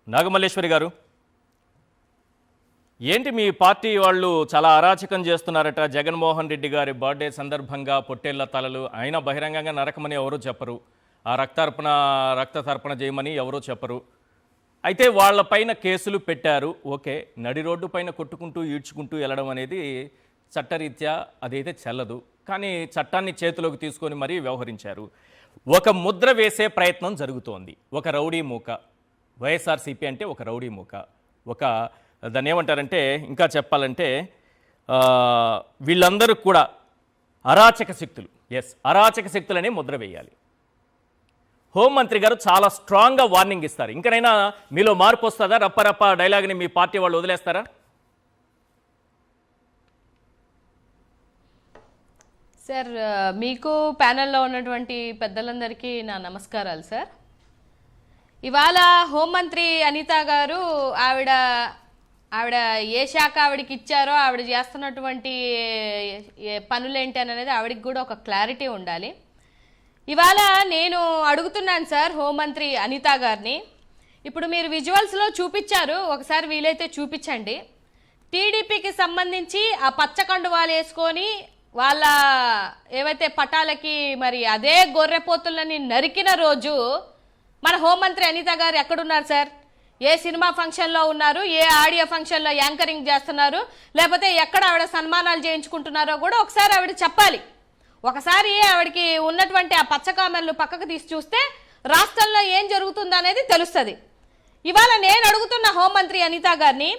నాగమల్లేశ్వరి గారు, ఏంటి మీ పార్టీ వాళ్ళు చాలా అరాచకం చేస్తున్నారట? జగన్మోహన్ రెడ్డి గారి బర్త్డే సందర్భంగా పొట్టేళ్ల తలలు అయినా బహిరంగంగా నరకమని ఎవరూ చెప్పరు, ఆ రక్త తర్పణ చేయమని ఎవరూ చెప్పరు. అయితే వాళ్ళపైన కేసులు పెట్టారు. ఓకే, నడి రోడ్డు పైన కొట్టుకుంటూ ఈడ్చుకుంటూ వెళ్ళడం అనేది చట్టరీత్యా అదైతే చెల్లదు. కానీ చట్టాన్ని చేతిలోకి తీసుకొని మరీ వ్యవహరించారు. ఒక ముద్ర వేసే ప్రయత్నం జరుగుతోంది. ఒక రౌడీ మూక, వైఎస్ఆర్సీపీ అంటే ఒక రౌడీ మూక, ఒక దాన్ని ఏమంటారంటే, ఇంకా చెప్పాలంటే వీళ్ళందరూ కూడా అరాచక శక్తులు. అరాచక శక్తులనే ముద్ర వేయాలి. హోంమంత్రి గారు చాలా స్ట్రాంగ్గా వార్నింగ్ ఇస్తారు. ఇంకనైనా మీలో మార్పు వస్తుందా? రప్ప డైలాగ్ని మీ పార్టీ వాళ్ళు వదిలేస్తారా? సార్, మీకు ప్యానెల్లో ఉన్నటువంటి పెద్దలందరికీ నా నమస్కారాలు సార్. ఇవాళ హోంమంత్రి అనిత గారు ఆవిడ ఏ శాఖ ఆవిడకి ఇచ్చారో, ఆవిడ చేస్తున్నటువంటి పనులేంటి అనేది ఆవిడకి కూడా ఒక క్లారిటీ ఉండాలి. ఇవాళ నేను అడుగుతున్నాను సార్ హోంమంత్రి అనిత గారిని, ఇప్పుడు మీరు విజువల్స్లో చూపించారు, ఒకసారి వీలైతే చూపించండి. టీడీపీకి సంబంధించి ఆ పచ్చ కండువాలు వేసుకొని వాళ్ళ ఏవైతే పటాలకి మరి అదే గొర్రెపోతులని నరికిన రోజు మన హోంమంత్రి అనిత గారు ఎక్కడున్నారు సార్? ఏ సినిమా ఫంక్షన్లో ఉన్నారు? ఏ ఆడియో ఫంక్షన్లో యాంకరింగ్ చేస్తున్నారు? లేకపోతే ఎక్కడ ఆవిడ సన్మానాలు చేయించుకుంటున్నారో కూడా ఒకసారి ఆవిడ చెప్పాలి. ఒకసారి ఆవిడకి ఉన్నటువంటి ఆ పచ్చ కామెర్లు పక్కకు తీసి చూస్తే రాష్ట్రంలో ఏం జరుగుతుందో అనేది తెలుస్తుంది. ఇవాళ నేను అడుగుతున్న హోంమంత్రి అనిత గారిని,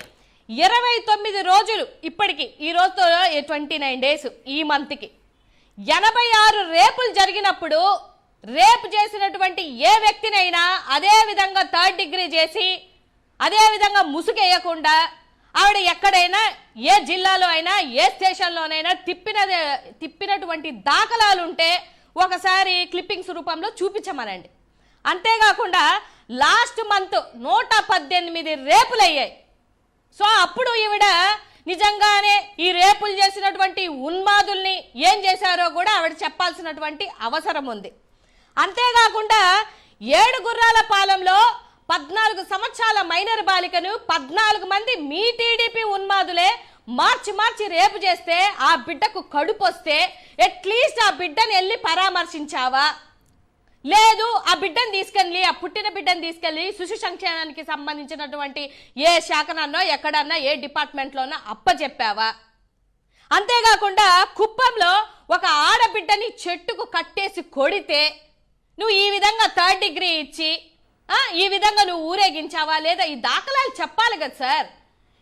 29 రోజులు ఇప్పటికి, ఈ రోజుతో 29 డేస్ ఈ మంత్కి 86 రేపులు జరిగినప్పుడు రేపు చేసినటువంటి ఏ వ్యక్తినైనా అదే విధంగా 3rd డిగ్రీ చేసి అదే విధంగా ముసుగేయకుండా ఆవిడ ఎక్కడైనా ఏ జిల్లాలో అయినా ఏ స్టేషన్లోనైనా తిప్పినటువంటి దాఖలాలు ఉంటే ఒకసారి క్లిప్పింగ్స్ రూపంలో చూపించమనండి. అంతేకాకుండా లాస్ట్ మంత్ 118 రేపులు అయ్యాయి. సో అప్పుడు ఈవిడ నిజంగానే ఈ రేపులు చేసినటువంటి ఉన్మాదుల్ని ఏం చేశారో కూడా ఆవిడ చెప్పాల్సినటువంటి అవసరం ఉంది. అంతేకాకుండా 7 గుర్రాల పాలెంలో 14 సంవత్సరాల మైనర్ బాలికను 14 మంది మీ టీడీపీ ఉన్మాదులే మార్చి రేపు చేస్తే ఆ బిడ్డకు కడుపు వస్తే అట్లీస్ట్ ఆ బిడ్డను వెళ్ళి పరామర్శించావా? లేదు, ఆ బిడ్డను తీసుకెళ్ళి, ఆ పుట్టిన బిడ్డను తీసుకెళ్ళి శిశు సంక్షేమానికి సంబంధించినటువంటి ఏ శాఖనన్నా ఎక్కడన్నా ఏ డిపార్ట్మెంట్లోనో అప్పచెప్పావా? అంతేకాకుండా కుప్పంలో ఒక ఆడబిడ్డని చెట్టుకు కట్టేసి కొడితే నువ్వు ఈ విధంగా 3rd డిగ్రీ ఇచ్చి ఈ విధంగా నువ్వు ఊరేగించావా? లేదా ఈ దాఖలాలు చెప్పాలి కదా సార్.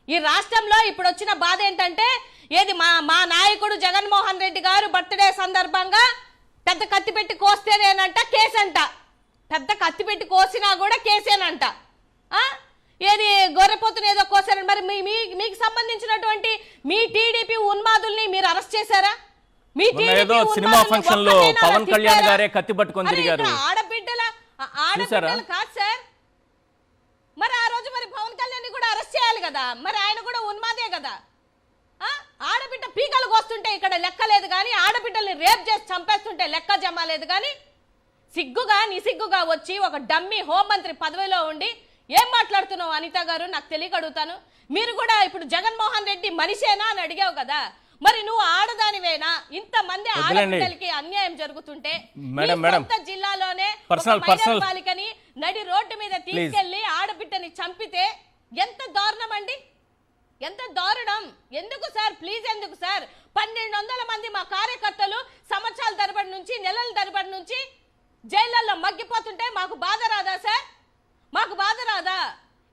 ఈ రాష్ట్రంలో ఇప్పుడు వచ్చిన బాధ ఏంటంటే, ఏది మా నాయకుడు జగన్మోహన్ రెడ్డి గారు బర్త్డే సందర్భంగా పెద్ద కత్తి పెట్టి కోస్తేనేనంట కేసంట, పెద్ద కత్తి పెట్టి కోసినా కూడా కేసేనంట. ఏది గొర్రెపోతుని ఏదో కోసారని, మరి మీకు సంబంధించినటువంటి మీ టీడీపీ ఉన్మాదుల్ని మీరు అరెస్ట్ చేశారా? మీ సినిమా ఫంక్షన్ లో పవన్ కళ్యాణ్ గారే కత్తి పట్టుకొని తిరిగారు. ఆడబిడ్డల కాదు సార్. మరి ఆ రోజు మరి పవన్ కళ్యాణ్ కూడా అరెస్ట్ చేయాలి కదా, మరి ఆయన కూడా ఉన్మాదే కదా. ఆడబిడ్డ పీకలు కోస్తుంటే ఇక్కడ లెక్క లేదు కానీ, ఆడబిడ్డల్ని రేప్ చేసి చంపేస్తుంటే లెక్క జమ లేదు కానీ, నిసిగ్గుగా వచ్చి ఒక డమ్మీ హోంమంత్రి పదవిలో ఉండి ఏం మాట్లాడుతున్నావు అనిత గారు? నాకు తెలియక అడుగుతాను. మీరు కూడా ఇప్పుడు జగన్మోహన్ రెడ్డి మనిషేనా అని అడిగావు కదా, మరి నువ్వు ఆడదానివేనా? ఇంతమంది ఆడపిల్లలకి అన్యాయం జరుగుతుంటే జిల్లాలోనే బాలికని నడి రోడ్డు మీద తీసుకెళ్లి ఆడబిడ్డని చంపితే ఎంత దారుణం అండి, ఎంత దారుణం. ఎందుకు సార్, ప్లీజ్ ఎందుకు సార్? 1200 మంది మా కార్యకర్తలు సంవత్సరాల తరబడి నుంచి, నెలల తరబడి నుంచి జైళ్లలో మగ్గిపోతుంటే మాకు బాధ రాదా సార్? మాకు బాధ రాదా?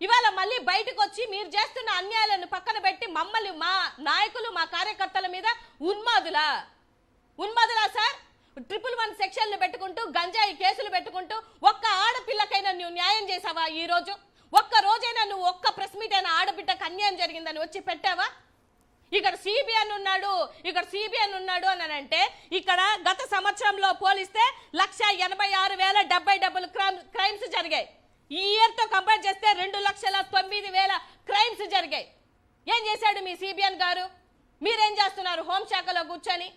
ఇవాళ మళ్ళీ బయటకు వచ్చి మీరు చేస్తున్న అన్యాయాలను పక్కన పెట్టి మమ్మల్ని, మా నాయకులు, మా కార్యకర్తల మీద ఉన్మాదులా సార్? 111 సెక్షన్లు పెట్టుకుంటూ, గంజాయి కేసులు పెట్టుకుంటూ ఒక్క ఆడపిల్లకైనా నువ్వు న్యాయం చేసావా? ఈ రోజు ఒక్క రోజైనా నువ్వు ఒక్క ప్రెస్ మీట్ అయినా ఆడబిడ్డకు అన్యాయం జరిగిందని వచ్చి పెట్టావా? ఇక్కడ సిబిఎన్ ఉన్నాడు అని అంటే, ఇక్కడ గత సంవత్సరంలో పోలిస్తే 186,070 క్రైమ్స్ జరిగాయి. ఈ ఇయర్తో కంపేర్ చేస్తే 2,09,000 క్రైమ్స్ జరిగాయి. ఏం చేశాడు మీ సిబిఎన్ గారు? మీరేం చేస్తున్నారు హోంశాఖలో కూర్చొని?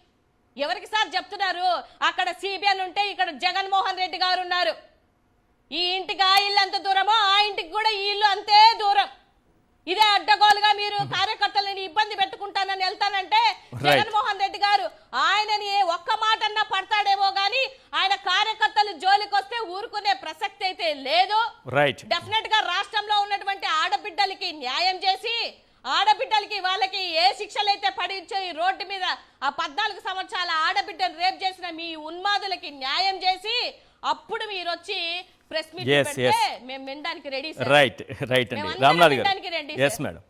ఎవరికి సార్ చెప్తున్నారు? అక్కడ సిబిఎన్ ఉంటే ఇక్కడ జగన్మోహన్ రెడ్డి గారు ఉన్నారు. ఈ ఇంటికి ఆ ఇల్లు అంత దూరమో ఆ ఇంటికి కూడా ఈ ఇల్లు అంతే దూరం. ఇదే అడ్డగోలుగా మీరు కార్యకర్తలని ఇబ్బంది పెట్టుకుంటానని వెళ్తానంటే జగన్మోహన్ రెడ్డి గారు ఆయనని ఒక్క మాటన్నా పడతాడేమో గానీ ఆయన కార్యకర్తలు జోలికి వస్తే ఊరుకునే ప్రసక్తి అయితే లేదు. రైట్. డెఫినెట్ గా రాష్ట్రంలో ఉన్నటువంటి ఆడబిడ్డలకి న్యాయం చేసి ఆడబిడ్డలకి వాళ్ళకి ఏ శిక్షలైతే పడించో ఈ రోడ్డు మీద ఆ 14 సంవత్సరాల ఆడబిడ్డను రేప్ చేసిన మీ ఉన్మాదులకి న్యాయం చేసి అప్పుడు మీరు వచ్చి ప్రెస్ మీట్ పెడితే మేము వినడానికి రెడీ. రైట్ రైట్ అండి రామ్నాథ్ గారు. Yes madam.